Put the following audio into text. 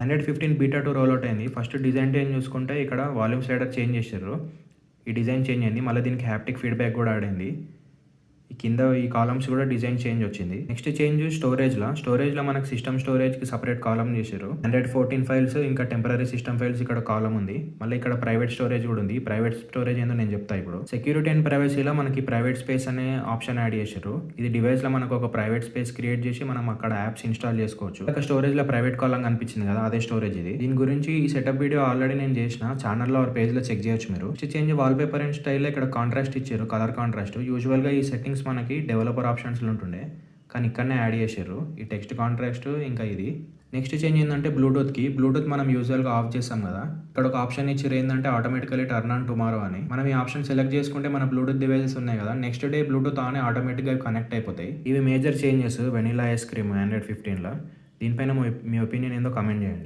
Android 15 beta 2 roll out అయింది. First design change చూసుకుంటే ఇక్కడ వాల్యూమ్ స్లైడర్ చేంజ్ చేసిర్రు. ఈ డిజైన్ చేంజ్ అయింది. మళ్ళీ దీనికి హాప్టిక్ ఫీడ్‌బ్యాక్ కూడా యాడ్ అయింది. ఈ కింద ఈ కాలమ్స్ కూడా డిజైన్ చేంజ్ వచ్చింది. నెక్స్ట్ చేంజ్ స్టోరేజ్‌లో మనకు సిస్టమ్ స్టోరేజ్‌కి సెపరేట్ కాలమ్ చేసిర్రు. ఆండ్రాయిడ్ 14 ఫైల్స్ ఇంకా టెంపరరీ సిస్టమ్ ఫైల్స్ ఇక్కడ కాలమ్ ఉంది. మళ్ళీ ఇక్కడ ప్రైవేట్ స్టోరేజ్ కూడా ఉంది. ప్రైవేట్ స్టోరేజ్ ఏందో నేను చెప్తా ఇప్పుడు. సెక్యూరిటీ అండ్ ప్రైవసీలో మనకి ప్రైవేట్ స్పేస్ అనే ఆప్షన్ యాడ్ చేసిర్రు. ఇది డివైస్‌లో మనకు ఒక ప్రైవేట్ స్పేస్ క్రియేట్ చేసి మనం అక్కడ యాప్స్ ఇన్‌స్టాల్ చేసుకోవచ్చు. ఇక్కడ స్టోరేజ్‌లో ప్రైవేట్ కాలమ్ కనిపించింది కదా, అదే స్టోరేజ్ ఇది. దీని గురించి ఈ సెటప్ వీడియో ఆల్రెడీ నేను చేసిన. ఛానల్‌లో ఆర్ పేజ్‌లో చెక్ చేయొచ్చు మీరు. నెక్స్ట్ చేంజ్ వాల్‌పేపర్ అండ్ స్టైల్‌లో ఇక్కడ కాంట్రాస్ట్ ఇచ్చారు. Colour contrast. యూజువల్‌గా ఈ సెట్టింగ్స్ మనకి డెవలపర్ ఆప్షన్స్‌లో ఉంటుండే. కానీ ఇక్కడనే యాడ్ చేసిర్రు. ఈ టెక్స్ట్ కాంట్రాస్ట్ ఇంకా ఇది. నెక్స్ట్ చేంజ్ ఏందంటే బ్లూటూత్ మనం యూజువల్‌గా ఆఫ్ చేస్తాం కదా. ఇక్కడ ఒక ఆప్షన్ ఇచ్చిర్రు ఏందంటే ఆటోమేటికల్లీ టర్న్ ఆన్ టుమారో అని. మనం ఈ ఆప్షన్ సెలెక్ట్ చేసుకుంటే మన బ్లూటూత్ డివైసెస్ ఉన్నాయి కదా, నెక్స్ట్ డే బ్లూటూత్ ఆన్ ఆటోమేటిక్‌గా కనెక్ట్ అయిపోతాయి. ఇవి major changes vanilla ice cream Android 15లో. దీనిపైన మీ ఒపీనియన్ ఏందో కామెంట్ చేయండి.